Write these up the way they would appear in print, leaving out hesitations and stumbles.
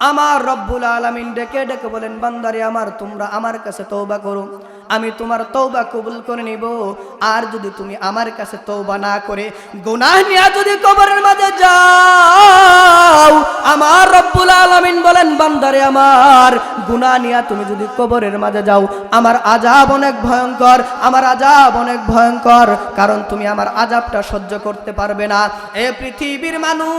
আমার রব্বুল আলামিন ডেকে ডেকে বলেন, বান্দারে আমার, তোমরা আমার কাছে তওবা করো, আমি তোমার তওবা কবুল করে নিব। আর যদি তুমি আমার কাছে তওবা না করে গুনাহ নিয়ে যদি কবরের মাঝে যাও, আমার রব্বুল আলামিন বলেন, বান্দারে আমার, গুনাহ নিয়ে তুমি যদি কবরের মাঝে যাও, আমার আযাব অনেক ভয়ঙ্কর, আমার আযাব অনেক ভয়ঙ্কর, কারণ তুমি আমার আযাবটা সহ্য করতে পারবে না। এ পৃথিবীর মানুষ,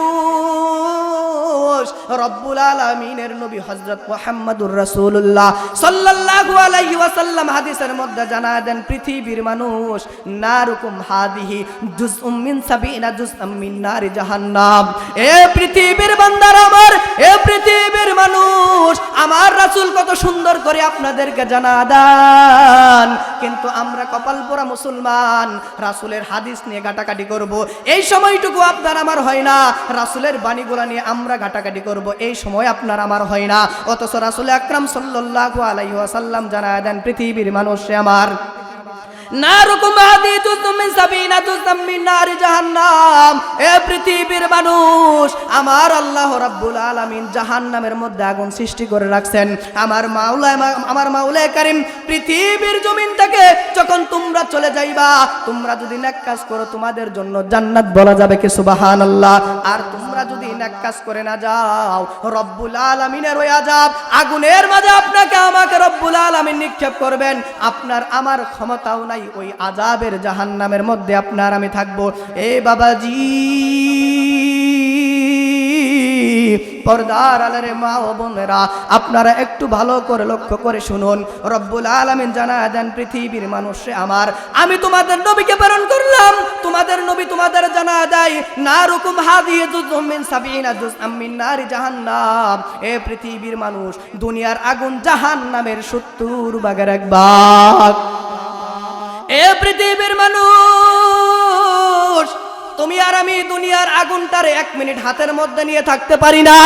রব্বুল আলামিনের নবী হযরত মুহাম্মদুর রাসূলুল্লাহ সাল্লাল্লাহু আলাইহি ওয়াসাল্লাম হাদিসের মধ্যে জানায় দেন, পৃথিবীর মানুষ, নারুকুম হাদিহি জুজউম মিন সাবিনা জুজআম মিন নারি জাহান্নাম। এ পৃথিবীর বান্দারা আমার, এ পৃথিবীর মানুষ, আমার রাসূল কত সুন্দর করে আপনাদেরকে জানা দেন, কিন্তু আমরা কপাল পোড়া মুসলমান, রাসূলের হাদিস নিয়ে ঘাটাঘাটি করব, এই সময়টুকু আপনার আমার হয় না। রাসূলের বাণীগুলো নিয়ে আমরা ঘাটাঘাটি করব, এই সময় আপনার আমার হয় না। অথচ রাসূল আকরাম সাল্লাল্লাহু আলাইহি ওয়াসাল্লাম জানায় দেন, পৃথিবীর মানুষ আমার, নারুকুম হাদিদুম মিন সাবিনা জুজআম মিন নারি জাহান্নাম। এ পৃথিবীর মানুষ, আমার আল্লাহ রাব্বুল আলামিন জাহান্নামের মধ্যে আগুন সৃষ্টি করে রাখছেন। আমার মাওলা কারীম পৃথিবীর জমিন থেকে যখন তোমরা চলে যাইবা, তোমরা যদি নেক কাজ করো, তোমাদের জন্য জান্নাত বলা যাবে কি সুবহানাল্লাহ। আর তোমরা যদি নেক কাজ করে না যাও, রব্বুল আলামিনের ওই আযাব, আগুনের মাঝে আপনাকে আমাকে রব্বুল আলামিন নিক্ষেপ করবেন। আপনার আমার ক্ষমতাও নাই ওই আযাবের জাহান্নামের মধ্যে আপনার আমি থাকবো। এ বাবাজি, পর্দার আলারে মা ও বোনেরা, আপনারা একটু ভালো করে লক্ষ্য করে শুনুন। রব্বুল আলামিন জানায় দেন, পৃথিবীর মানুষে আমার, আমি তোমাদের নবীকে প্রেরণ করলাম, তোমাদের নবী তোমাদের জানায় দেয়, নারুকুম হাদিহি জুজউম মিন সাবিনা জুজআম মিন নারি জাহান্নাম। এ পৃথিবীর মানুষ, দুনিয়ার আগুন জাহান্নামের 70 ভাগের 1 ভাগ। এ পৃথিবীর মানুষ, তুমি আর আমি দুনিয়ার আগুনটারে 1 মিনিট হাতের মধ্যে নিয়ে থাকতে পারি না।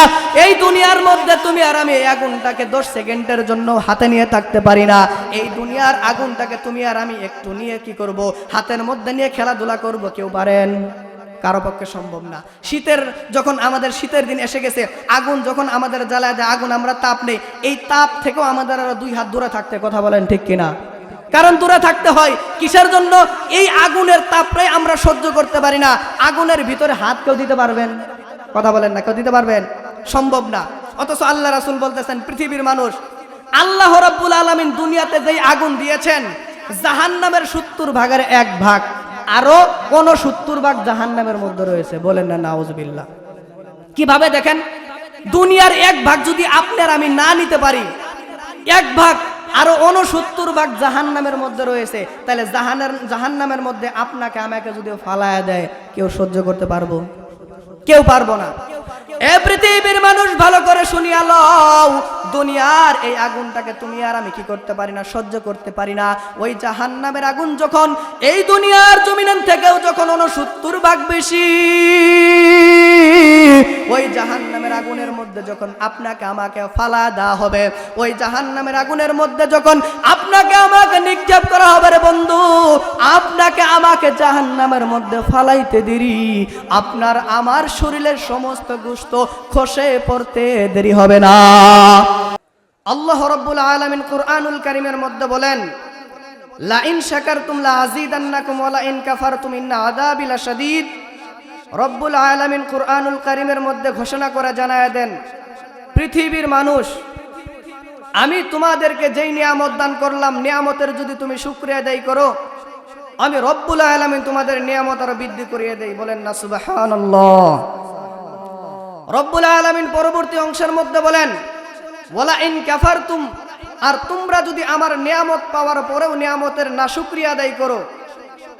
এই দুনিয়ার মধ্যে তুমি আর আমি এই আগুনটাকে 10 সেকেন্ডের জন্য হাতে নিয়ে থাকতে পারি না। এই দুনিয়ার আগুনটাকে তুমি আর আমি একটু নিয়ে কি করব, হাতের মধ্যে নিয়ে খেলাধুলা করব, কেউ পারেন? কারো পক্ষে সম্ভব না। যখন আমাদের শীতের দিন এসে গেছে, আগুন যখন আমাদের জ্বালায় দেয়, আগুন আমরা তাপ নেই, এই তাপ থেকেও আমাদের আরো 2 হাত দূরে থাকতে, কথা বলেন ঠিক কিনা? কারণ দূরে থাকতে হয় কিসের জন্য? এই আগুনের তাপটাই আমরা সহ্য করতে পারি না। আগুনের ভিতরে হাত কেউ দিতে পারবেন? কথা বলেন না, কেউ দিতে পারবেন? সম্ভব না। অথচ আল্লাহ রাসূল বলতেছেন, পৃথিবীর মানুষ, আল্লাহ রাব্বুল আলামিন দুনিয়াতে যেই আগুন দিয়েছেন, জাহান্নামের 70 ভাগের 1 ভাগ, আরো কোন 70 ভাগ জাহান্নামের মধ্যে রয়েছে। বলেন না নাউজুবিল্লাহ। কিভাবে দেখেন, দুনিয়ার 1 ভাগ যদি আপনার আমি না নিতে পারি, 1 ভাগ আরো 69 ভাগ জাহান্নামের মধ্যে রয়েছে, তাহলে জাহান্নামের মধ্যে আপনাকে আমাকে যদি ফালায়া দেয়, কেউ সহ্য করতে পারবো? কেউ পারবো না। এ পৃথিবীর মানুষ, ভালো করে শুনিয়া লও, দুনিয়ার এই আগুনটাকে তুমি আর আমি কি করতে পারি না, সহ্য করতে পারি না। ওই জাহান্নামের আগুন যখন এই দুনিয়ার জমিন থেকেও যখন 69 ভাগ বেশি, ওই জাহান্নামের আগুনের মধ্যে যখন আপনাকে আমাকে ফালা দেওয়া হবে, ওই জাহান্নামের আগুনের মধ্যে যখন আপনাকে আমাকে নিক্ষেপ করা হবে, রে বন্ধু, আপনাকে আমাকে জাহান্নামের মধ্যে ফালাইতে দেরি, আপনার আমার শরীরের সমস্ত গোশত খসে পড়তে দেরি হবে না। আল্লাহ রাব্বুল আলামিন কুরআনুল কারীমের মধ্যে বলেন, লা ইন শাকারতুম লা আযীদান্নাকুম ওয়া লা ইন কাফারতুম ইন্না আযাবি লাশাদীদ। রব্বুল আলামিন কুরআনুল কারীমের মধ্যে ঘোষণা করে জানায় দেন, পৃথিবীর মানুষ, আমি তোমাদেরকে যেই নিয়ামত দান করলাম, নিয়ামতের যদি তুমি শুকরিয়া আদায় করো, আমি রব্বুল আলামিন তোমাদের নিয়ামত আরো বৃদ্ধি করিয়ে দেই। বলেন না সুবহানাল্লাহ। রব্বুল আলামিন পরবর্তী অংশের মধ্যে বলেন, ওয়ালা ইন কাফারতুম, আর তোমরা যদি আমার নিয়ামত পাওয়ার পরেও নিয়ামতের নাশুকরিয়া আদায় করো,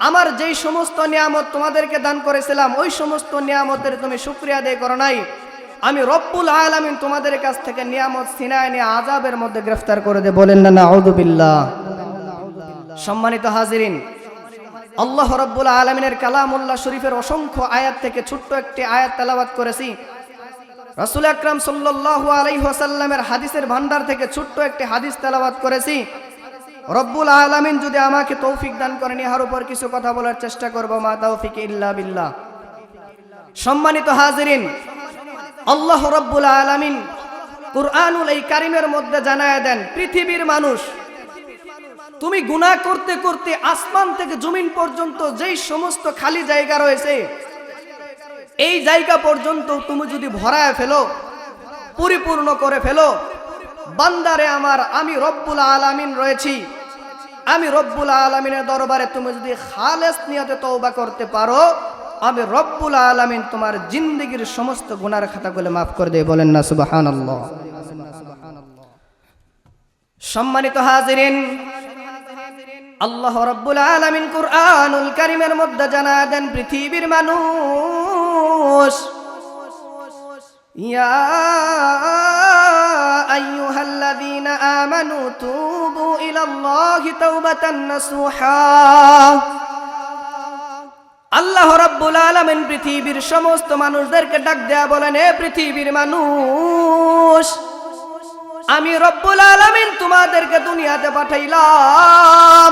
আমার যেই সমস্ত নিয়ামত তোমাদেরকে দান করেছিলাম, ওই সমস্ত নিয়ামতের তুমি শুকরিয়া আদায় করো নাই, আমি রব্বুল আলামিন তোমাদের কাছ থেকে নিয়ামত ছিনায় নিয়ে আযাবের মধ্যে গ্রেফতার করে দে। বলেন না নাউযুবিল্লাহ। সম্মানিত হাজিরিন, আল্লাহ রাব্বুল আলামিনের কালামুল্লাহ শরীফের অসংখ্য আয়াত থেকে ছোট্ট একটি আয়াত তেলাওয়াত করেছি। রাসূল আকরাম সাল্লাল্লাহু আলাইহি ওয়াসাল্লামের হাদিসের ভান্ডার থেকে ছোট্ট একটি হাদিস তেলাওয়াত করেছি। রব্বুল আলামিন যদি আমাকে তৌফিক দান করেন, ইহার উপর কিছু কথা বলার চেষ্টা করব। মা তাওফিক ইল্লা বিল্লাহ। সম্মানিত হাজিরিন, আল্লাহ রাব্বুল আলামিন কুরআনুল এই কারিমের মধ্যে জানায় দেন, পৃথিবীর মানুষ, তুমি গুনাহ করতে করতে আসমান থেকে জমিন পর্যন্ত যেই সমস্ত খালি জায়গা রয়েছে, এই জায়গা পর্যন্ত তুমি যদি ভরায় ফেলো, পরিপূর্ণ করে ফেলো, বান্দারে আমার, আমি রব্বুল আলামিন রয়েছি, আমি রব্বুল আলামিনের দরবারে তুমি যদি খালেস নিয়তে তওবা করতে পারো, আমি রব্বুল আলামিন তোমার জিন্দেগীর সমস্ত গুনার খাতাগুলো মাফ করে দেবে। বলেন না সুবহানাল্লাহ। সম্মানিত হাজিরিন, আল্লাহ রব্বুল আলামিন কুরআনুল কারীমের মধ্যে জানায় দেন, পৃথিবীর মানুষ, ইয়া আইয়ুহাল্লাযীনা আমানু তুবু ইলাল্লাহি তাওবাতান নাসুহা। আল্লাহ রাব্বুল আলামিন পৃথিবীর সমস্ত মানুষদেরকে ডাক দেয়া বলেন, হে পৃথিবীর মানুষ, আমি রব্বুল আলামিন তোমাদেরকে দুনিয়াতে পাঠাইলাম,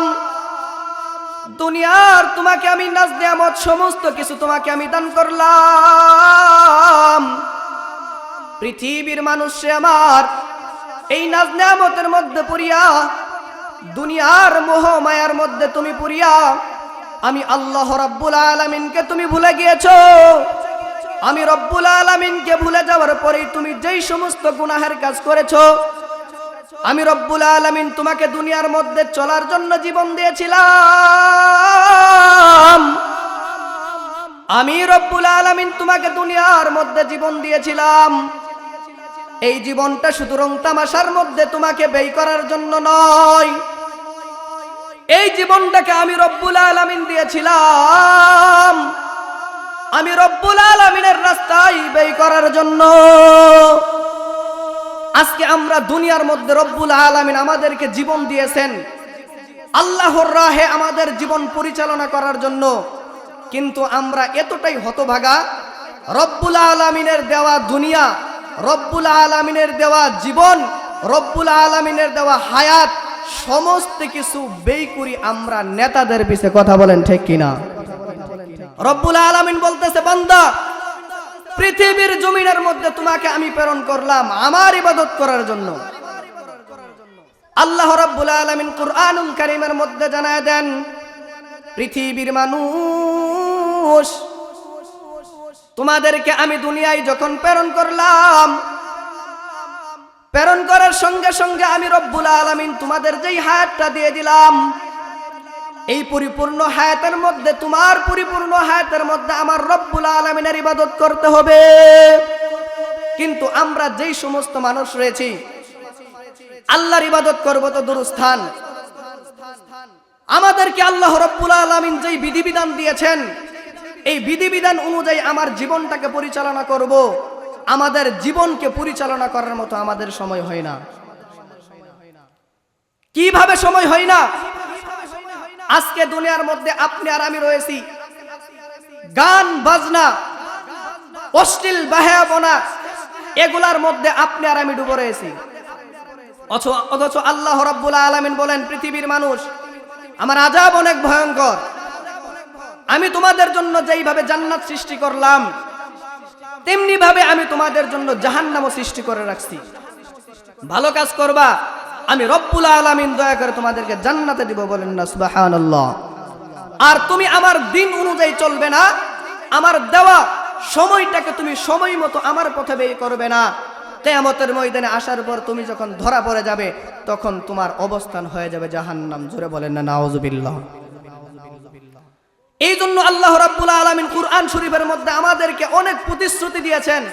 দুনিয়ার তোমাকে আমি নাজ নিয়ামত সমস্ত কিছু তোমাকে আমি দান করলাম। পৃথিবীর মানুষে আমার, এই নাজ নিয়ামতের মধ্যে পড়িয়া, দুনিয়ার মোহ মায়ার মধ্যে তুমি পড়িয়া আমি আল্লাহ রব্বুল আলামিনকে তুমি ভুলে গিয়েছো। আমি রব্বুল আলামিনকে ভুলে যাওয়ার পরেই তুমি যেই সমস্ত গুনাহের কাজ করেছো, আমি রব্বুল আলামিন তোমাকে দুনিয়ার মধ্যে চলার জন্য জীবন দিয়েছিলাম। আমি রব্বুল আলামিন তোমাকে দুনিয়ার মধ্যে জীবন দিয়েছিলাম। এই জীবনটা শুধু রং তামাশার মধ্যে তোমাকে ব্যয় করার জন্য নয়, এই জীবনটাকে আমি রব্বুল আলামিন দিয়েছিলাম আমি রব্বুল আলামিনের রাস্তায় ব্যয় করার জন্য। আজকে আমরা দুনিয়ার মধ্যে রব্বুল আলামিন আমাদেরকে জীবন দিয়েছেন আল্লাহর রাহে আমাদের জীবন পরিচালনা করার জন্য, কিন্তু আমরা এতটাই হতভাগা, রব্বুল আলামিনের দেওয়া দুনিয়া, রব্বুল আলামিনের দেওয়া জীবন, রব্বুল আলামিনের দেওয়া হায়াত সমস্ত কিছু ব্যয় করি আমরা নেতাদের পিছে। কথা বলেন ঠিক কিনা? রব্বুল আলামিন বলতেছে, বান্দা, পৃথিবীর জমিনের মধ্যে তোমাকে আমি প্রেরণ করলাম আমার ইবাদত করার জন্য। আল্লাহ রাব্বুল আলামিন কুরআনুল কারীমের মধ্যে জানায় দেন, পৃথিবীর মানুষ, তোমাদেরকে আমি দুনিয়ায় যখন প্রেরণ করলাম, প্রেরণ করার সঙ্গে সঙ্গে আমি রব্বুল আলামিন তোমাদের যেই হায়াতটা দিয়ে দিলাম, এই পরিপূর্ণ হায়াতের মধ্যে, তোমার পরিপূর্ণ হায়াতের মধ্যে আমার রব্বুল আলামিনের ইবাদত করতে হবে। কিন্তু আমরা যেই সমস্ত মানুষ রয়েছি, আল্লাহর ইবাদত করব তো দূরস্থান। আমাদেরকে আল্লাহ রব্বুল আলামিন যেই বিধিবিধান দিয়েছেন, এই বিধিবিধান অনুযায়ী আমার জীবনটাকে পরিচালনা করব, আমাদের জীবনকে পরিচালনা করার মতো আমাদের সময় হয় না। কিভাবে সময় হয় না? আজকে দুনিয়ার মধ্যে আপনি আর আমি রয়েছি, গান বাজনা, অশ্লীল বাহায়াপনা, এগুলার মধ্যে আপনি আর আমি ডুবে রয়েছি। অথচ আল্লাহ রাব্বুল আলামিন বলেন, পৃথিবীর মানুষ, আমার আযাব অনেক ভয়ঙ্কর। আমি তোমাদের জন্য যেইভাবে জান্নাত সৃষ্টি করলাম, তেমনি ভাবে আমি তোমাদের জন্য জাহান্নামও সৃষ্টি করে রাখছি। ভালো কাজ করবা, আমি রব্বুল আলামিন দয়া করে তোমাদেরকে জান্নাতে দিব। বলেন না সুবহানাল্লাহ। আর তুমি আমার দিন অনুযায়ী চলবে না, আমার দেওয়া সময়টাকে তুমি সময় মতো আমার পথে ব্যয় করবে না, কিয়ামতের ময়দানে আসার পর তুমি যখন ধরা পড়ে যাবে, তখন তোমার অবস্থান হয়ে যাবে জাহান্নাম। জোরে বলেন না নাউযুবিল্লাহ। এই জন্য আল্লাহ রাব্বুল আলামিন কুরআন শরীফের মধ্যে আমাদেরকে অনেক প্রতিশ্রুতি দিয়েছেন।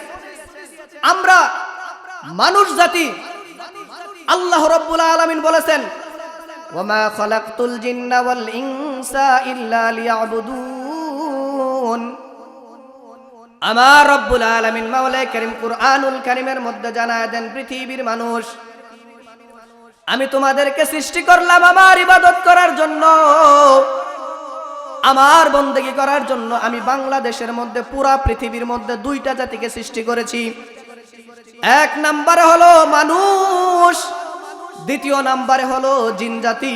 আমরা মানুষ জাতি, আল্লাহ রাব্বুল আলামিন বলেছেন, ওয়ামা খালাকতুল জিন্না ওয়াল ইনসা ইল্লা লিয়াবুদুন। আমার রব্বুল আলামিন মাওলায়ে কারীম কুরআনুল কারীমের মধ্যে জানায় দেন, পৃথিবীর মানুষ, আমি তোমাদেরকে সৃষ্টি করলাম আমার ইবাদত করার জন্য, আমার বন্দেগী করার জন্য। আমি বাংলাদেশের মধ্যে, পুরা পৃথিবীর মধ্যে দুইটা জাতিকে সৃষ্টি করেছি। এক নম্বরে হলো মানুষ, দ্বিতীয় নম্বরে হলো জিন জাতি।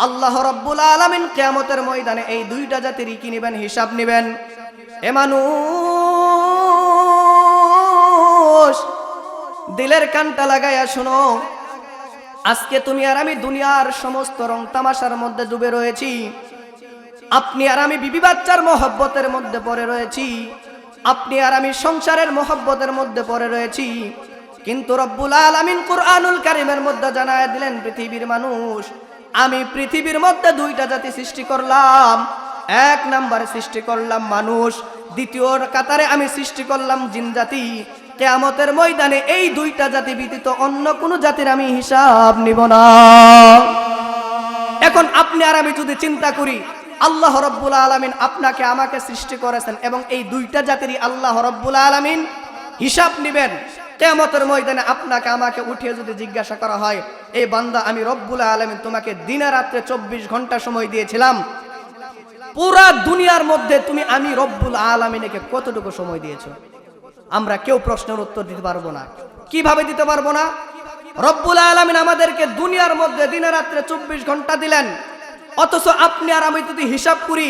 আল্লাহ রাব্বুল আলামিন কিয়ামতের ময়দানে এই দুইটা জাতিরই কি নেবেন? হিসাব নেবেন। এ মানুষ, দিলের কানটা লাগাইয়া শুনো, আজকে তুমি আর আমি দুনিয়ার সমস্ত রং তামাশার মধ্যে ডুবে রয়েছি। আপনি আর আমি বিবি বাচ্চার মহব্বতের মধ্যে পড়ে রয়েছি, আপনি আর আমি সংসারের মহব্বতের মধ্যে পড়ে রয়েছি। কিন্তু রব্বুল আলামিন কুরআনুল কারীমের মধ্যে জানায় দিলেন, পৃথিবীর মানুষ, আমি পৃথিবীর মধ্যে দুইটা জাতি সৃষ্টি করলাম। এক নম্বরে সৃষ্টি করলাম মানুষ, দ্বিতীয় কাতারে আমি সৃষ্টি করলাম জিন জাতি। কিয়ামতের ময়দানে এই দুইটা জাতি ব্যতীত অন্য কোনো জাতির আমি হিসাব নিব না। এখন আপনি আর আমি যদি চিন্তা করি, আল্লাহ রাব্বুল আলামিন আপনাকে আমাকে সৃষ্টি করেছেন এবং এই দুইটা জাতিরই আল্লাহ রাব্বুল আলামিন হিসাব নেবেন। কিয়ামতের ময়দানে আপনাকে আমাকে উঠিয়ে যদি জিজ্ঞাসা করা হয়, এই বান্দা, আমি রব্বুল আলামিন তোমাকে দিনে রাত্রে 24 ঘন্টা সময় দিয়েছিলাম, পুরা দুনিয়ার মধ্যে তুমি আমি রব্বুল আলামিনকে কতটুকু সময় দিয়েছো? আমরা কেউ প্রশ্নের উত্তর দিতে পারবো না। কিভাবে দিতে পারবো না? রব্বুল আলামিন আমাদেরকে দুনিয়ার মধ্যে দিনে রাত্রে 24 ঘন্টা দিলেন, অথচ আপনি আর আমি যদি হিসাব করি,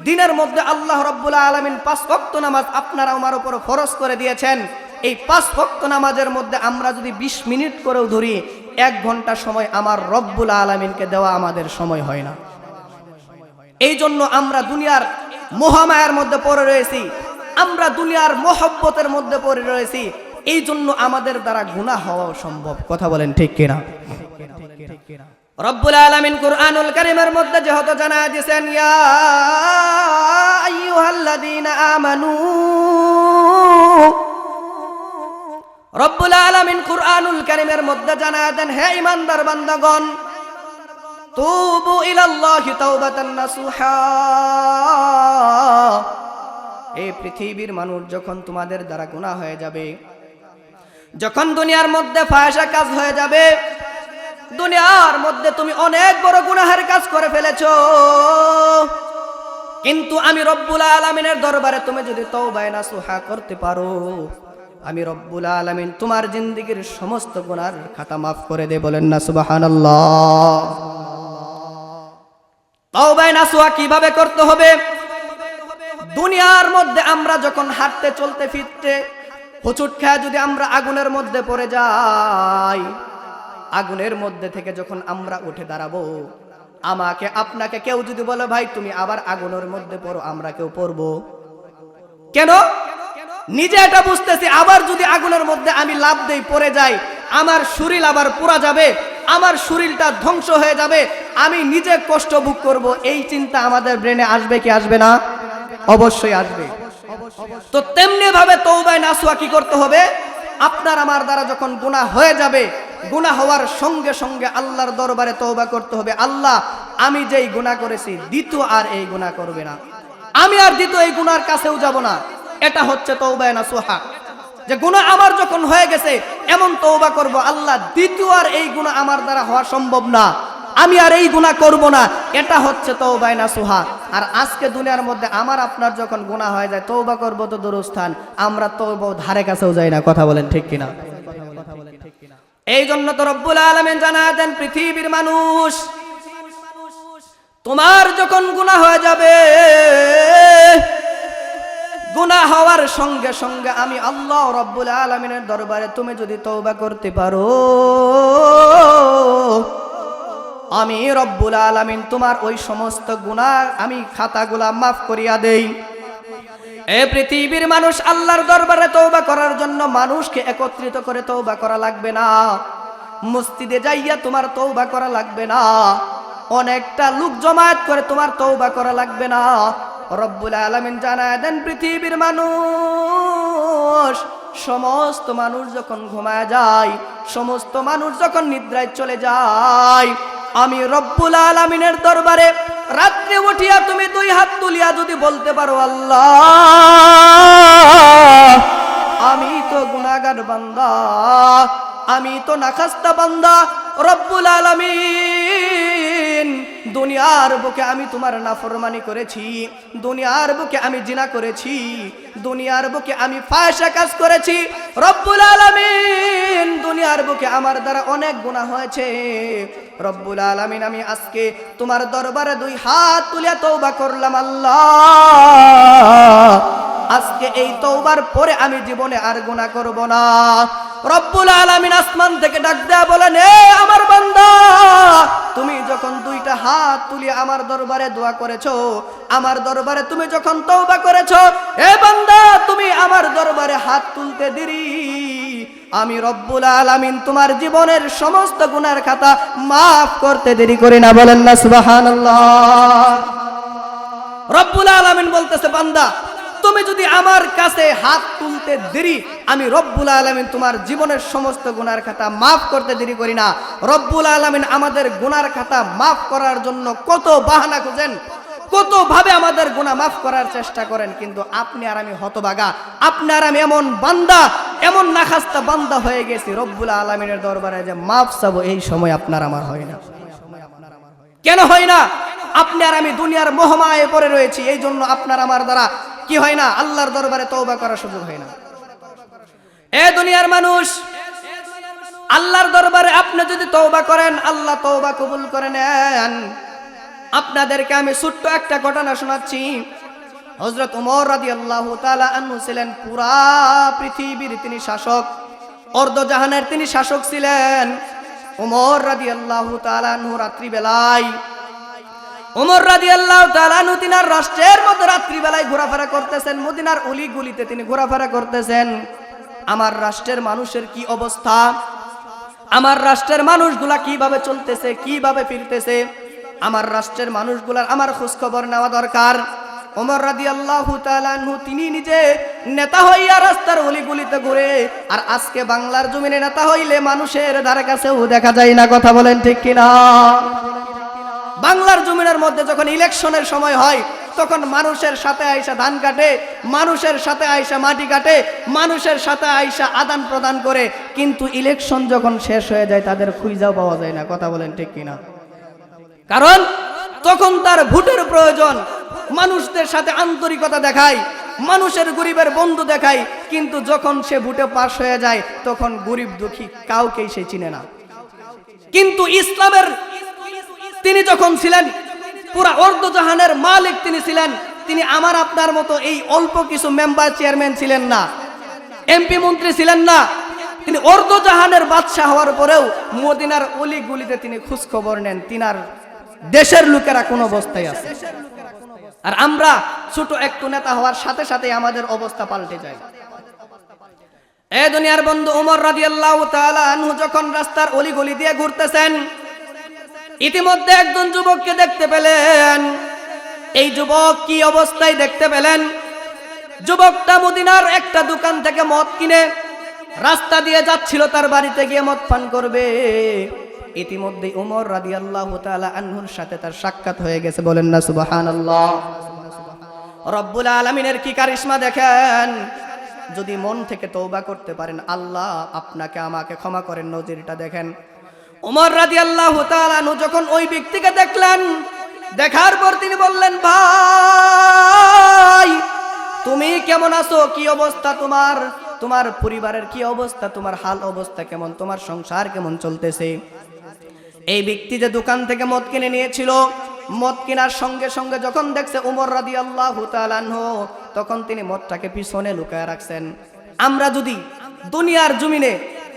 দিনের মধ্যে আল্লাহ রব্বুল আলামিন 5 ওয়াক্ত নামাজ আপনার আমার উপর ফরজ করে দিয়েছেন। এই 5 ওয়াক্ত নামাজের মধ্যে আমরা যদি 20 মিনিট করেও ধরি, 1 ঘন্টা সময় আমার রব্বুল আলামিনকে দেওয়া আমাদের সময় হয় না। এই জন্য আমরা দুনিয়ার মোহমায়ার মধ্যে পড়ে রয়েছি, আমরা দুনিয়ার মহব্বতের মধ্যে পড়ে রয়েছি। এই জন্য আমাদের দ্বারা গুনাহ হওয়া সম্ভব। কথা বলেন ঠিক কিনা? রব্বুল আলামিন কুরআনুল কারীমের মধ্যে যেহেতু জানায় দিয়েছেন, ইয়া আইয়ুহাল্লাযীনা আমানু, রব্বুল আলামিন কুরআনুল কারীমের মধ্যে জানায় দেন, হে ঈমানদার বান্দাগণ, তুবু ইলাল্লাহি তাওবাতান নাসুহা। এই পৃথিবীর মানুষ, যখন তোমাদের দ্বারা গুনাহ হয়ে যাবে, যখন দুনিয়ার মধ্যে ফাহিশা কাজ হয়ে যাবে, দুনিয়ার মধ্যে তুমি অনেক বড় গুনাহের কাজ করে ফেলেছো, কিন্তু আমি রব্বুল আলামিনের দরবারে তুমি যদি তওবায়ে নাসুহা করতে পারো, আমি রব্বুল আলামিন তোমার জিন্দেগীর সমস্ত গুনার খাতা মাফ করে দেব। বলেন না সুবহানাল্লাহ। তওবায়ে নাসুহা কিভাবে করতে হবে? দুনিয়ার মধ্যে আমরা যখন হাঁটতে চলতে ফিরতে হুচুট খায় যদি আমরা আগুনের মধ্যে পড়ে যাই, আগুনের মধ্যে থেকে যখন আমরা উঠে দাঁড়াবো, আমাকে আপনাকে কেউ যদি বলে, ভাই তুমি আবার আগুনের মধ্যে পড়ো, আমরা কেউ পড়বো কেন? নিজে এটা বুঝতেছি, আবার যদি আগুনের মধ্যে আমি লাফ দেই, পড়ে যাই, আমার শরীর আবার পুড়া যাবে, আমার শরীরটা ধ্বংস হয়ে যাবে, আমি নিজে কষ্ট ভোগ করব। এই চিন্তা আমাদের ব্রেনে আসবে কি আসবে না? অবশ্যই আসবে। তো তেমনি ভাবে তওবায়ে নাসুহা কি করতে হবে? আপনার আমার দ্বারা যখন গুনাহ হয়ে যাবে, গুনাহ হওয়ার সঙ্গে সঙ্গে আল্লাহর দরবারে তওবা করতে হবে। আল্লাহ, আমি যেই গুনাহ করেছি দ্বিতীয় আর এই গুনাহ করবে না, আমি আর দ্বিতীয় এই গুনার কাছেও যাব না। এটা হচ্ছে তওবায়ে নাসুহা, যে গুনাহ আমার যখন হয়ে গেছে এমন তওবা করব, আল্লাহ দ্বিতীয় আর এই গুনাহ আমার দ্বারা হওয়া সম্ভব না, আমি আর এই গুনাহ করব না। এটা হচ্ছে তওবায়ে নাসুহা। আর আজকে দুনিয়ার মধ্যে আমার আপনার যখন গুনাহ হয়ে যায়, তওবা করব তো দূরস্থান, আমরা তওবা ধারে কাছেও যাই না। কথা বলেন ঠিক কিনা? এই জন্য তো রব্বুল আলামিন জানায় দেন, পৃথিবীর মানুষ, তোমার যখন গুনাহ হয়ে যাবে, গুনাহ হওয়ার সঙ্গে সঙ্গে আমি আল্লাহ রব্বুল আলামিনের দরবারে তুমি যদি তওবা করতে পারো, আমি রব্বুল আলামিন তোমার ওই সমস্ত গুনাহ আমি খাতাগুলা মাফ করিয়া দেই। এ পৃথিবীর মানুষ, আল্লাহর দরবারে তওবা করার জন্য মানুষকে একত্রিত করে তওবা করা লাগবে না, মসজিদে যাইয়া তোমার তওবা করা লাগবে না, অনেকটা লোক জমায়েত করে তোমার তওবা করা লাগবে না। রব্বুল আলামিন জানায় দেন, পৃথিবীর মানুষ, সমস্ত মানুষ যখন ঘুমায় যায়, সমস্ত মানুষ যখন নিদ্রায় চলে যায়, আমি রব্বুল আলামিনের দরবারে রাত্রে উঠিয়া তুমি 2 হাত তুলিয়া যদি বলতে পারো, আল্লাহ, আমি তো গুনাহগার বান্দা, আমি তো নাখাস্তা বান্দা, রব্বুল আলামিন, দুনিয়ার বুকে আমি তোমার নাফরমানি করেছি, দুনিয়ার বুকে আমি জিনা করেছি, দুনিয়ার বুকে আমি ফাহিশা কাজ করেছি, রব্বুল আলামিন, দুনিয়ার বুকে আমার দ্বারা অনেক গুনাহ হয়েছে, রব্বুল আলামিন, আমি আজকে তোমার দরবারে 2 হাত তুলে তওবা করলাম, আল্লাহ, আজকে এই তওবার পরে আমি জীবনে আর গুনাহ করব না। রব্বুল আলামিন আসমান থেকে ডাক দেয়া বলেন, এ আমার বান্দা, তুমি যখন দুইটা হাত তুলে আমার দরবারে দোয়া করেছো, আমার দরবারে তুমি যখন তওবা করেছো, এ বান্দা তুমি আমার দরবারে হাত তুলতে দেরি, আমি রব্বুল আলামিন তোমার জীবনের সমস্ত গুনার খাতা মাফ করতে দেরি করি না। বলেন না সুবহানাল্লাহ। রব্বুল আলামিন বলতেছে, বান্দা তুমি যদি আমার কাছে হাত তুলতে দেরি, আমি রব্বুল আলামিন তোমার জীবনের সমস্ত গুনার খাতা মাফ করতে দেরি করি না। রব্বুল আলামিন আমাদের গুনার খাতা মাফ করার জন্য কত বাহানা খুঁজেন, কত ভাবে আমাদের গুনাহ মাফ করার চেষ্টা করেন, কিন্তু আপনি আর আমি হতভাগা, আপনি আর আমি এমন বান্দা, এমন নাখাস্তা বান্দা হয়ে গেছি, রব্বুল আলামিনের দরবারে যে মাফ চাবো এই সময় আপনার আমার হয় না। কেন হয় না? আপনি আর আমি দুনিয়ার মোহমায়ে পড়ে রয়েছি, এই জন্য আপনার আমার দ্বারা কি হয় না, আল্লাহর দরবারে তওবা করার সুযোগ হয় না। এ দুনিয়ার মানুষ, আল্লাহর দরবারে আপনি যদি তওবা করেন, আল্লাহ তওবা কবুল করে নেন। আপনাদেরকে আমি ছোট্ট একটা ঘটনা শোনাচ্ছি। হযরত ওমর রাদিয়াল্লাহু তাআলা আনহু ছিলেন পুরা পৃথিবীর তিনি শাসক, অর্ধজাহানের তিনি শাসক ছিলেন। ওমর রাদিয়াল্লাহু তাআলা আনহু রাত্রি বেলায়, ওমর রাদিয়াল্লাহু তাআলা আনহু তিনার রাষ্ট্রের মধ্যে রাত্রি বেলায় ঘোরাফেরা করতেছেন, মদিনার অলি গলিতে তিনি ঘোরাফেরা করতেছেন। আমার রাষ্ট্রের মানুষের কি অবস্থা, আমার রাষ্ট্রের মানুষগুলা কিভাবে চলতেছে, কিভাবে ফিরতেছে, আমার রাষ্ট্রের মানুষগুলার আমার খোঁজ খবর নেওয়া দরকার। ওমর রাদিয়াল্লাহু তাআলা আনহু তিনি নিজে নেতা হইয়া রাস্তার অলিগলিতে ঘুরে, আর আজকে বাংলার জমিনে নেতা হইলে মানুষের ধারে কাছেও দেখা যায় না। কথা বলেন ঠিক কিনা? বাংলার জমিনের মধ্যে যখন ইলেকশনের সময় হয়, তখন মানুষের সাথে আইসা ধান কাটে, মানুষের সাথে আইসা মাটি কাটে, মানুষের সাথে আইসা আদান প্রদান করে, কিন্তু ইলেকশন যখন শেষ হয়ে যায় তাদের খুঁজাও পাওয়া যায় না। কথা বলেন ঠিক কিনা? কারণ তখন তার ভোটের প্রয়োজন, মানুষদের সাথে আন্তরিকতা দেখায়, মানুষের গরিবের বন্ধু দেখায়, কিন্তু যখন সে ভোটে পাস হয়ে যায় তখন গরিব দুঃখী কাউকেই সে চিনে না। কিন্তু ইসলামের তিনি যখন ছিলেন, পুরা অর্ধজাহানের মালিক তিনি ছিলেন, তিনি আমার আপনার মতো এই অল্প কিছু মেম্বার চেয়ারম্যান ছিলেন না, এমপি মন্ত্রী ছিলেন না। তিনি অর্ধজাহানের বাদশাহ হওয়ার পরেও মদিনার অলি গলিতে তিনি খোঁজ খবর নেন তিনার দেশের লোকেরা কোন অবস্থায় আছে। আর আমরা ছোট একটু নেতা হওয়ার সাথে সাথে আমাদের অবস্থা পাল্টে যায়। এ দুনিয়ার বন্ধু, ওমর রাদিয়াল্লাহু তাআলা আনহু যখন রাস্তার অলি গলি দিয়ে ঘুরতেছেন, ইতিমধ্যে একজন যুবককে দেখতে পেলেন। এই যুবক কি অবস্থায় দেখতে পেলেন? যুবকটা মদিনার একটা দোকান থেকে মদ কিনে রাস্তা দিয়ে যাচ্ছিল, তার বাড়িতে গিয়ে মদ পান করবে। ইতিমধ্যে ওমর রাদিয়াল্লাহু তাআলা আনহুর সাথে তার সাক্ষাৎ হয়ে গেছে। বলেন না সুবহানাল্লাহ। রব্বুল আলামিনের কি কারিশমা দেখেন। যদি মন থেকে তওবা করতে পারেন, আল্লাহ আপনাকে আমাকে ক্ষমা করেন। নজিরটা দেখেন। ওমর রাদিয়াল্লাহু তাআলা আনহু যখন ওই ব্যক্তিকে দেখলেন, দেখার পর তিনি বললেন, ভাই তুমি কেমন আছো, কি অবস্থা তোমার, তোমার পরিবারের কি অবস্থা, তোমার হাল অবস্থা কেমন, তোমার সংসার কেমন চলতেছে? এই ব্যক্তি যে দোকান থেকে মদ কিনে নিয়েছিল, মদ কেনার সঙ্গে সঙ্গে যখন দেখছে ওমর রাদিয়াল্লাহু তাআলা আনহু, তখন তিনি মদটাকে পিছনে লুকায় রাখছেন। আমরা যদি দুনিয়ার জমিনে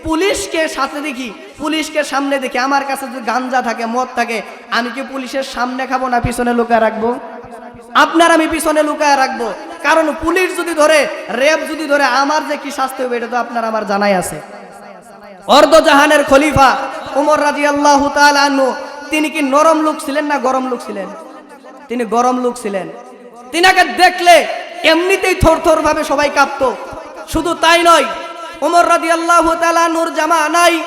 পুলিশকে সাথে দেখি, পুলিশকে সামনে দেখি, আমার কাছে যদি গাঞ্জা থাকে, মদ থাকে, আমি কি পুলিশের সামনে খাবো না পিছনে লুকায় রাখবো? আপনার আমি পিছনে লুকায় রাখবো। কারণ পুলিশ যদি ধরে, রেপ যদি ধরে, আমার যে কি শাস্তি হবে এটা তো আপনার আমার জানাই আছে। অর্ধজাহানের খলিফা ওমর রাদিয়াল্লাহু তাআলা আনহু তিনি কি নরম লোক ছিলেন না গরম লোক ছিলেন? তিনি গরম লোক ছিলেন। তিনাকে দেখলে এমনিতেই থরথর ভাবে সবাই কাঁপতো। শুধু তাই নয়, ওমর রাদিয়াল্লাহু তাআলা আনহুর জামানায়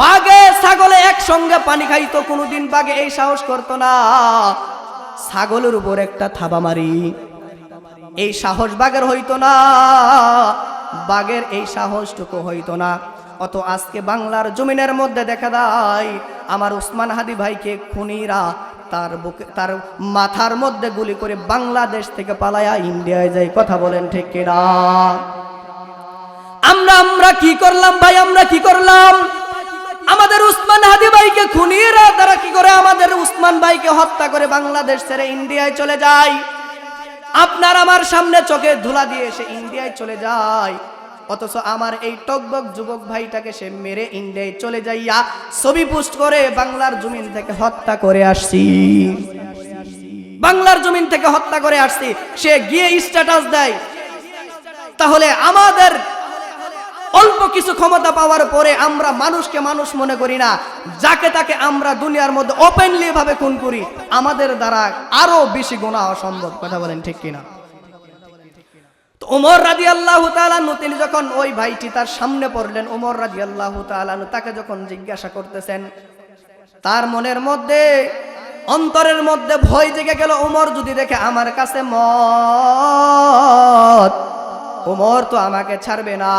বাঘে ছাগলে একসঙ্গে পানি খাইতো। কোনোদিন বাঘে এই সাহস করতো না ছাগলের উপর একটা থাবা মারি, এই সাহস বাঘের হইতো না, বাঘের এই সাহসটুকু হইতো না। অত আজকে বাংলার জমিনের মধ্যে দেখা যায় আমার উসমান হাদি ভাইকে খুনিরা তার বুকে, তার মাথার মধ্যে গুলি করে বাংলাদেশ থেকে পালায়া ইন্ডিয়ায় যায়। কথা বলেন ঠিক কিনা? আমরা কি করলাম ভাই, আমরা কি করলাম? আমাদের উসমান হাদি ভাইকে খুনিরা তারা কি করে আমাদের উসমান ভাইকে হত্যা করে বাংলাদেশ ছেড়ে ইন্ডিয়ায় চলে যায়। আপনার আমার সামনে চোখে ধুলা দিয়ে সে ইন্ডিয়ায় চলে যায়। অথচ আমার এই টকবক যুবক ভাইটাকে সে মেরে ইন্ডিয়ায় চলে যাইয়া ছবি পোস্ট করে বাংলার জমিন থেকে হত্যা করে আসছি, বাংলার জমিন থেকে হত্যা করে আসছি, সে গিয়ে স্ট্যাটাস দেয়। তাহলে আমাদের অল্প কিছু ক্ষমতা পাওয়ার পরে আমরা মানুষকে মানুষ মনে করি না, যাকে তাকে আমরা দুনিয়ার মধ্যে ওপেনলি ভাবে খুন করি, আমাদের দ্বারা আরো বেশি গুনাহ অসম্ভব। কথা বলেন ঠিক কিনা? তো ওমর রাদিয়াল্লাহু তাআলা আনহু তিনি যখন ওই ভাইটি তার সামনে পড়লেন, ওমর রাদিয়াল্লাহু তাআলা আনহু তাকে যখন জিজ্ঞাসা করতেছেন, তার মনের মধ্যে অন্তরের মধ্যে ভয় জেগে গেল। ওমর যদি দেখে আমার কাছে মত, ওমর তো আমাকে ছাড়বে না,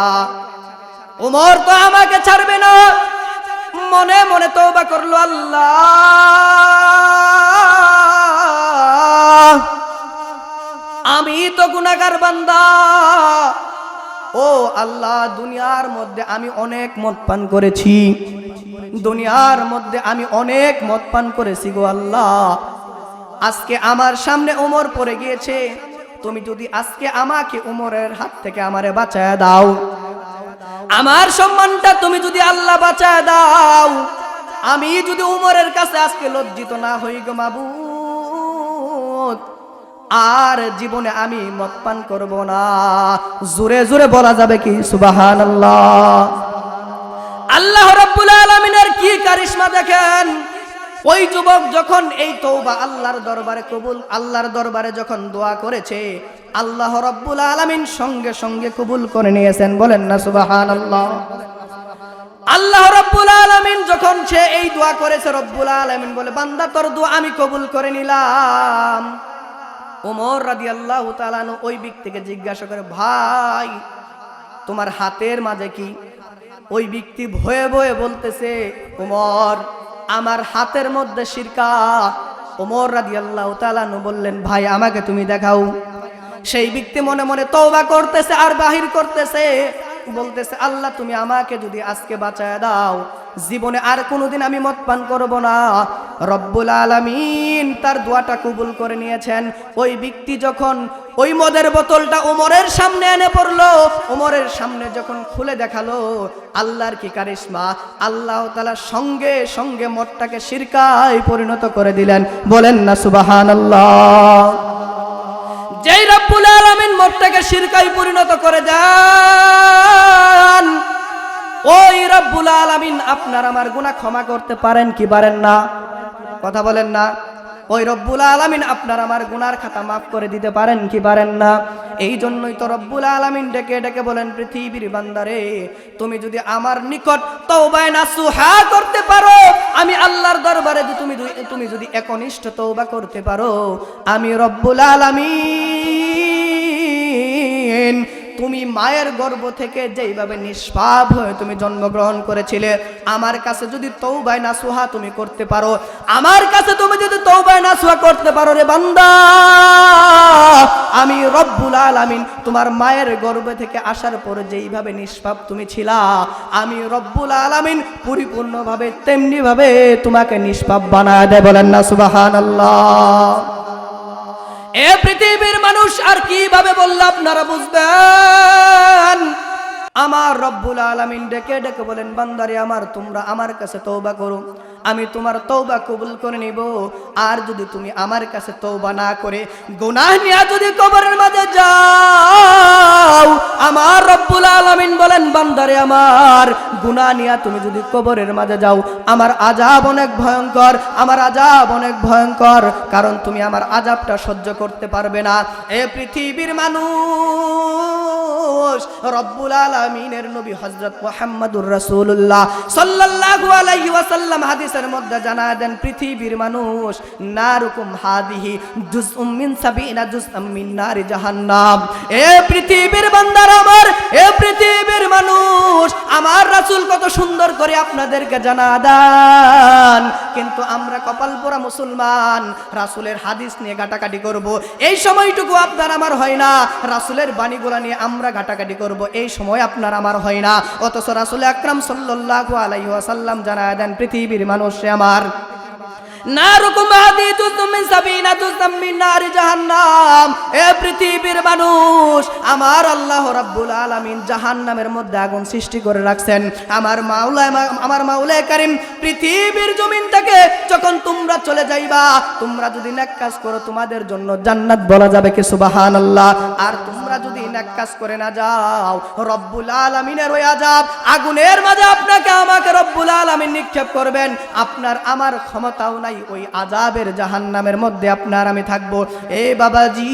ওমর তো আমাকে ছাড়বে না। মনে মনে তওবা করলো, আল্লাহ আমি তো গুনাহগার বান্দা, ও আল্লাহ দুনিয়ার মধ্যে আমি অনেক মদ পান করেছি, দুনিয়ার মধ্যে আমি অনেক মদ পান করেছি গো আল্লাহ। আজকে আমার সামনে ওমর পড়ে গিয়েছে, তুমি যদি আজকে আমাকে ওমরের হাত থেকে আমারে বাঁচায় দাও, আমার সম্মানটা তুমি যদি আল্লাহ বাঁচায় দাও, আমি যদি ওমরের কাছে আজকে লজ্জিত না হই গো মাবুদ, আর জীবনে আমি মদ পান করব না। জোরে জোরে বলা যাবে কি সুবহানাল্লাহ? আল্লাহ রাব্বুল আলামিনের কি কারিশমা দেখেন। ওই যুবক যখন এই তওবা আল্লাহর দরবারে কবুল, আল্লাহর দরবারে যখন দোয়া করেছে, আল্লাহ রাব্বুল আলামিন সঙ্গে সঙ্গে কবুল করে নিয়েছেন। বলেন না সুবহানাল্লাহ? আল্লাহ রাব্বুল আলামিন যখন সে এই দোয়া করেছে, রব্বুল আলামিন বলে, বান্দা তোর দোয়া আমি কবুল করে নিলাম। ওমর রাদিয়াল্লাহু তাআলা আনহু ওই ব্যক্তিকে জিজ্ঞাসা করে, ভাই তোমার হাতের মাঝে কি? ওই ব্যক্তি ভয়ে ভয়ে বলতেছে, ওমর আমার হাতের মধ্যে শিরকা। ওমর রাদিয়াল্লাহু তাআলা আনহু বললেন, ভাই আমাকে তুমি দেখাও। সেই ব্যক্তি মনে মনে তওবা করতেছে আর বাহির করতেছে, বলতেছে, আল্লাহ তুমি আমাকে যদি আজকে বাঁচায় দাও, জীবনে আর কোনোদিন আমি মদ পান করব না। রব্বুল আলামিন তার দোয়াটা কবুল করে নিয়েছেন। ওই ব্যক্তি যখন ওই মদের বোতলটা ওমরের সামনে এনে পড়লো, ওমরের সামনে যখন খুলে দেখালো, আল্লাহর কি কারিশমা, আল্লাহ তাআলা সঙ্গে সঙ্গে মদটাকে শিরকায় পরিণত করে দিলেন। বলেন না সুবহানাল্লাহ? যেই রব্বুল আলামিন মদটাকে শিরকায় পরিণত করে দেন, ওই রব্বুল আলামিন আপনার আমার গুনাহ ক্ষমা করতে পারেন কি পারেন না? কথা বলেন না? ওই রব্বুল আলামিন আপনার আমার গুনার খাতা মাফ করে দিতে পারেন কি পারেন না? এই জন্যই তো রব্বুল আলামিন ডেকে ডেকে বলেন, পৃথিবীর বান্দারে তুমি যদি আমার নিকট তওবায়ে নাসুহা করতে পারো, আমি আল্লাহর দরবারে তুমি যদি একনিষ্ঠ তওবা করতে পারো, আমি রব্বুল আলামিন তুমি মায়ের গর্ভ থেকে যেইভাবে নিষ্পাপ হয়ে তুমি জন্মগ্রহণ করেছিলে, আমার কাছে যদি তওবায়ে নাসুহা তুমি করতে পারো, আমার কাছে তুমি যদি তওবায়ে নাসুহা করতে পারো রে বান্দা, আমি রব্বুল আলামিন তোমার মায়ের গর্ভ থেকে আসার পরে যেইভাবে নিষ্পাপ তুমি ছিলা, আমি রব্বুল আলামিন পরিপূর্ণভাবে তেমনি ভাবে তোমাকে নিষ্পাপ বানায় দেয়। বলেন না সুবহানাল্লাহ? এ পৃথিবীর মানুষ আর কিভাবে বললে আপনারা বুঝবেন? আমার রব্বুল আলামিন ডেকে ডেকে বলেন, বান্দারে আমার, তোমরা আমার কাছে তওবা করো, আমি তোমার তওবা কবুল করে নিব। আর যদি তুমি আমার কাছে তওবা না করে গুনাহ নিয়ে যদি কবরের মাঝে যাও, আমার রব্বুল আলামিন বলেন, বান্দারে আমার, গুনাহ নিয়ে তুমি যদি কবরের মাঝে যাও, আমার আযাব অনেক ভয়ঙ্কর, আমার আযাব অনেক ভয়ঙ্কর, কারণ তুমি আমার আযাবটা সহ্য করতে পারবে না। এ পৃথিবীর মানুষ, রব্বুল আলামিনের নবী হযরত মুহাম্মদুর রাসূলুল্লাহ সাল্লাল্লাহু আলাইহি ওয়াসাল্লাম হাদিসের মধ্যে জানায় দেন, পৃথিবীর মানুষ, নারুকুম হাদিহি জুজউম মিন সাবিনা জুজআম মিন নারি জাহান্নাম। এ পৃথিবীর বান্দারা আমার, এ পৃথিবীর মানুষ, আমার রাসূল কত সুন্দর করে আপনাদেরকে জানায় দেন, কিন্তু আমরা কপাল পোড়া মুসলমান, রাসূলের হাদিস নিয়ে ঘাটাঘাটি করব, এই সময়টুকু আপনার আমার হয় না। রাসূলের বাণীগুলো নিয়ে আমরা ঘাটাঘাটি করব, এই সময় আপনার আমার হয় না। অথচ রাসূল আকরাম সাল্লাল্লাহু আলাইহি ওয়াসাল্লাম জানায় দেন, পৃথিবীর মানুষ আমার, নারুকুম হাদিতুম মিন সাবিনাতুম মিন নারি জাহান্নাম। এ পৃথিবীর মানুষ, আমার আল্লাহ রাব্বুল আলামিন জাহান্নামের মধ্যে আগুন সৃষ্টি করে রাখছেন। আমার মাওলা কারীম পৃথিবীর জমিন থেকে যখন তোমরা চলে যাইবা, তোমরা যদি নেক কাজ করো তোমাদের জন্য জান্নাত বলা যাবে কি সুবহানাল্লাহ। আর তোমরা যদি নেক কাজ করে না যাও, রব্বুল আলামিনের ওই আযাব আগুনের মাঝে আপনাকে আমাকে রব্বুল আলামিন নিক্ষেপ করবেন। আপনার আমার ক্ষমতাও নাই ওই আযাবের জাহান্নামের মধ্যে আপনার আমি থাকবো। এ বাবাজি,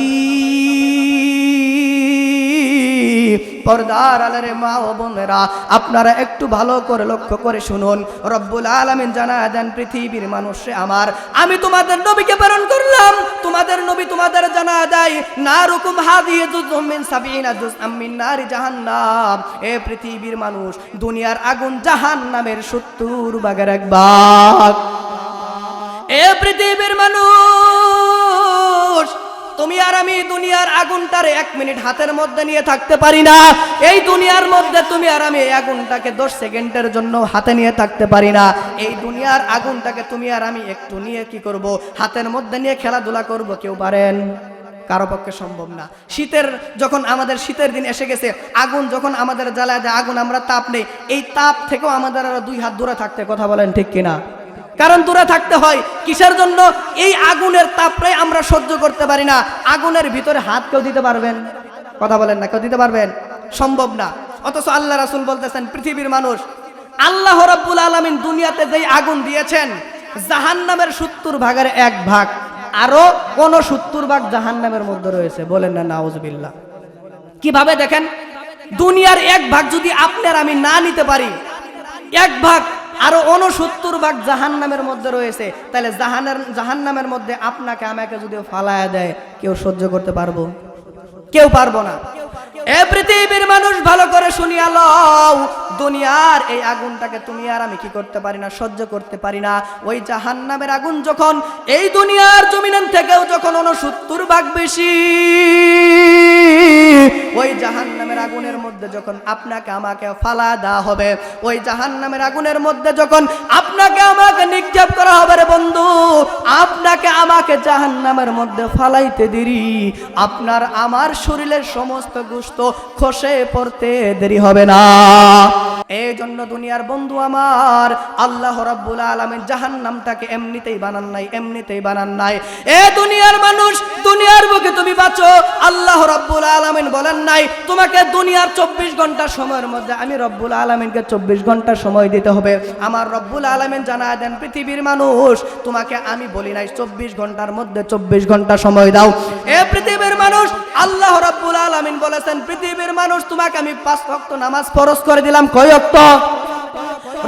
পর্দার আলারে মা ও বোনেরা, আপনারা একটু ভালো করে লক্ষ্য করে শুনুন। রব্বুল আলামিন জানায় দেন, পৃথিবীর মানুষে আমার, আমি তোমাদের নবীকে প্রেরণ করলাম। তোমাদের নবী তোমাদের জানায় দেয়, নারুকুম হাদিতুম মিন সাবিনাতুম মিন নারি জাহান্নাম। এ পৃথিবীর মানুষ, দুনিয়ার আগুন জাহান্নামের 70 ভাগের 1 ভাগ। এ পৃথিবীর মানুষ, তুমি আর আমি দুনিয়ার আগুনটারে 1 মিনিট হাতের মধ্যে নিয়ে থাকতে পারি না। এই দুনিয়ার মধ্যে তুমি আর আমি এই আগুনটাকে 10 সেকেন্ডের জন্য হাতে নিয়ে থাকতে পারি না। এই দুনিয়ার আগুনটাকে তুমি আর আমি একটু নিয়ে কি করব? হাতের মধ্যে নিয়ে খেলাধুলা করব। কেউ পারেন? কারো পক্ষে সম্ভব না। যখন আমাদের শীতের দিন এসে গেছে, আগুন যখন আমাদের জ্বালায় দেয়, আগুন আমরা তাপ নেই, এই তাপ থেকেও আমাদের আরো 2 হাত দূরে থাকতে, কথা বলেন ঠিক কিনা? কারণ দূরে থাকতে হয় কিসের জন্য? এই আগুনের তাপরে আমরা সহ্য করতে পারি না। আগুনের ভিতরে হাত কেউ দিতে পারবেন? কথা বলেন না, কেউ দিতে পারবেন? সম্ভব না। অথচ আল্লাহ রাসূল বলতেছেন, পৃথিবীর মানুষ, আল্লাহ রাব্বুল আলামিন দুনিয়াতে যেই আগুন দিয়েছেন, জাহান্নামের 70 ভাগের 1 ভাগ, আরো কোন 70 ভাগ জাহান্নামের মধ্যে রয়েছে। বলেন না নাউজুবিল্লাহ। কিভাবে দেখেন, দুনিয়ার 1 ভাগ যদি আপনার আমি না নিতে পারি, 1 ভাগ আরো 69 ভাগ জাহান্নামের মধ্যে রয়েছে, তাহলে জাহান্নামের মধ্যে আপনাকে আমাকে যদি ফালায়া দেয়, কেউ সহ্য করতে পারবো? কেউ পারবো না। এ পৃথিবীর মানুষ, ভালো করে শুনিয়া লও, দুনিয়ার এই আগুনটাকে তুমি আর আমি কি করতে পারি না? সহ্য করতে পারি না। ওই জাহান্নামের আগুন যখন এই দুনিয়ার জমিন থেকেও যখন 69 ভাগ বেশি, ওই জাহান্নামের আগুনের মধ্যে যখন আপনাকে আমাকে ফালা দেওয়া হবে, ওই জাহান্নামের আগুনের মধ্যে যখন আপনাকে আমাকে নিক্ষেপ করা হবে, রে বন্ধু, আপনাকে আমাকে জাহান্নামের মধ্যে ফালাইতে দেরি, আপনার আমার শরীরের সমস্ত গোশত খসে পড়তে দেরি হবে না। এই জন্য দুনিয়ার বন্ধু আমার, আল্লাহ রাব্বুল আলামিন জাহান্নামটাকে এমনিতেই বানান নাই। এ দুনিয়ার মানুষ, দুনিয়ার বুকে তুমি বাঁচো, আল্লাহ রাব্বুল আলামিন বলেন নাই তোমাকে দুনিয়ার 24 ঘন্টা সময়ের মধ্যে আমি রব্বুল আলামিনকে 24 ঘন্টা সময় দিতে হবে। আমার রব্বুল আলামিন জানায় দেন, পৃথিবীর মানুষ, তোমাকে আমি বলি নাই 24 ঘন্টার মধ্যে 24 ঘন্টা সময় দাও। এ পৃথিবীর মানুষ, আল্লাহ রাব্বুল আলামিন বলেছেন, পৃথিবীর মানুষ, তোমাকে আমি 5 ওয়াক্ত নামাজ ফরজ করে দিলাম। কয় ওয়াক্ত?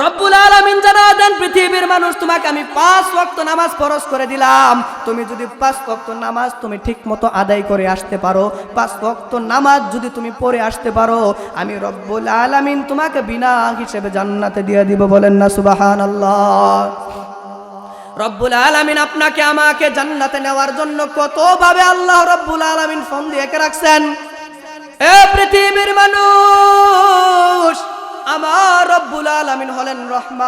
রব্বুল আলামিন জানায় দেন, পৃথিবীর মানুষ, তোমাকে আমি 5 ওয়াক্ত নামাজ ফরজ করে দিলাম। তুমি যদি 5 ওয়াক্ত নামাজ তুমি ঠিক মতো আদায় করে আসতে পারো, 5 ওয়াক্ত নামাজ যদি তুমি পড়ে আসতে পারো, আমি রব্বুল আলামিন তোমাকে বিনা হিসেবে জান্নাতে দিয়ে দিব। বলেন না সুবহানাল্লাহ। রব্বুল আলামিন আপনাকে আমাকে জান্নাতে নেওয়ার জন্য কতভাবে আল্লাহ রব্বুল আলামিন ফোন দিয়ে রাখছেন। এ পৃথিবীর মানুষ, আমার রব্বুল আলামিন হলেন রহমান,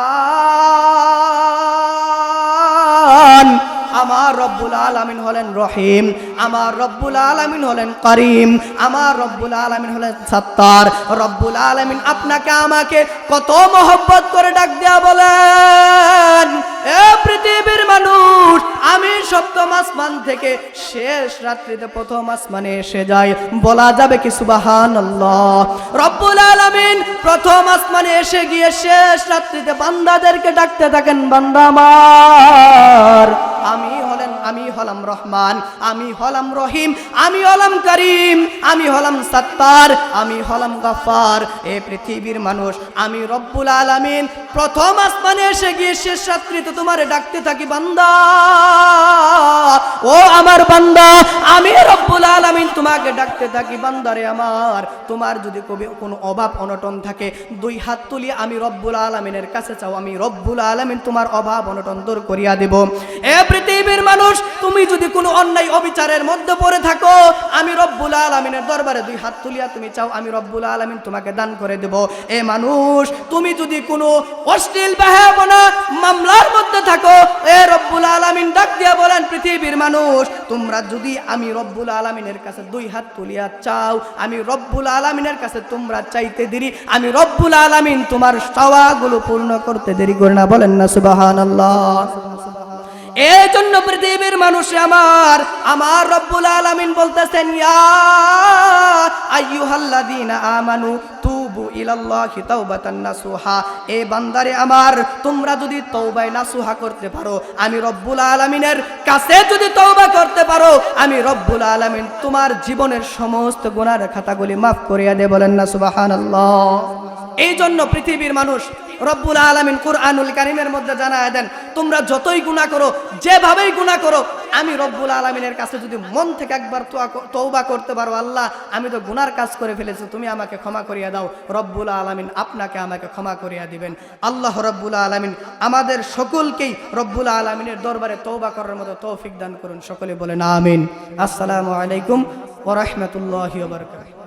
আমার রব্বুল আলামিন হলেন রহিম, আমার রব্বুল আলামিন হলেন করিম, আমার রব্বুল আলামিন হলেন সত্তার। রব্বুল আলামিন আপনাকে আমাকে কত মহব্বত করে ডাক দেয়া বলেন, এ পৃথিবীর মানুষ, আমি সপ্তম আসমান থেকে শেষ রাত্রিতে প্রথম আসমানে এসে যাই। বলা যাবে কি সুবহানাল্লাহ? রব্বুল আলামিন প্রথম আসমানে এসে গিয়ে শেষ রাত্রিতে বান্দাদেরকে ডাকতে থাকেন, বান্দা আমার, আমি হলাম রহমান, আমি হলাম রহিম, আমি হলাম করিম, আমি হলাম সত্তার, আমি হলাম গফফার। এ পৃথিবীর মানুষ, আমি রব্বুল আলামিন প্রথম আসমানে এসে গিয়ে শেষ রাত্রিতে তোমারে ডাকতে থাকি, বান্দা, ও আমার বান্দা, আমি রব্বুল আলামিন তোমাকে ডাকতে থাকি, বান্দারে আমার, তোমার যদি কোনো অভাব অনটন থাকে, 2 হাত তুলি আমি রব্বুল আলামিনের কাছে চাও, আমি রব্বুল আলামিন তোমার অভাব অনটন দূর করিয়া দেব। এ পৃথিবীর মানুষ, তুমি যদি কোনো অন্যায় অবিচারের মধ্যে পড়ে থাকো, আমি রব্বুল আলামিনের দরবারে দুই হাত তুলিয়া তুমি চাও, আমি রব্বুল আলামিন তোমাকে দান করে দেব। এ মানুষ, তুমি যদি কোনো অশ্লীল বেহায়াপনা মামলার মধ্যে থাকো, এ রব্বুল আলামিন ডাক দিয়া বলেন, পৃথিবীর মানুষ, তোমরা যদি আমি রব্বুল আলামিনের কাছে দুই হাত তুলিয়া চাও, আমি রব্বুল আলামিনের কাছে তোমরা চাইতে দেরি, আমি রব্বুল আলামিন তোমার চাওয়াগুলো পূর্ণ করতে দেরি করে না। বলেন না সুবহানাল্লাহ। এই জন্য পৃথিবীর মানুষ আমার রব্বুল আলামিন বলতেছেন, ইয়া আইয়ুহাল্লাযীনা আমানু তুবু ইলাল্লাহি তাওবাতান নাসুহা। এ বান্দারে আমার, তোমরা যদি তওবায়ে নাসুহা করতে পারো, আমি রব্বুল আলামিনের কাছে যদি তওবা করতে পারো, আমি রব্বুল আলামিন তোমার জীবনের সমস্ত গুনাহের খাতাগুলি মাফ করিয়া দেব। বলেন না সুবহানাল্লাহ। এই জন্য পৃথিবীর মানুষ, রব্বুল আলামিন কুরআনুল কারীমের মধ্যে জানায় দেন, তোমরা যতই গুনাহ করো, যেভাবেই গুনাহ করো, আমি রব্বুল আলামিনের কাছে যদি মন থেকে একবার তওবা করতে পারো, আল্লাহ আমি তো গুনার কাজ করে ফেলেছি, তুমি আমাকে ক্ষমা করিয়া দাও, রব্বুল আলামিন আপনাকে আমাকে ক্ষমা করিয়া দিবেন। আল্লাহ রব্বুল আলামিন আমাদের সকলকেই রব্বুল আলামিনের দরবারে তওবা করার মতো তৌফিক দান করুন। সকলে বলেন আমিন। আসসালামু আলাইকুম ওয়া রাহমাতুল্লাহি ওয়া বারাকাতুহু।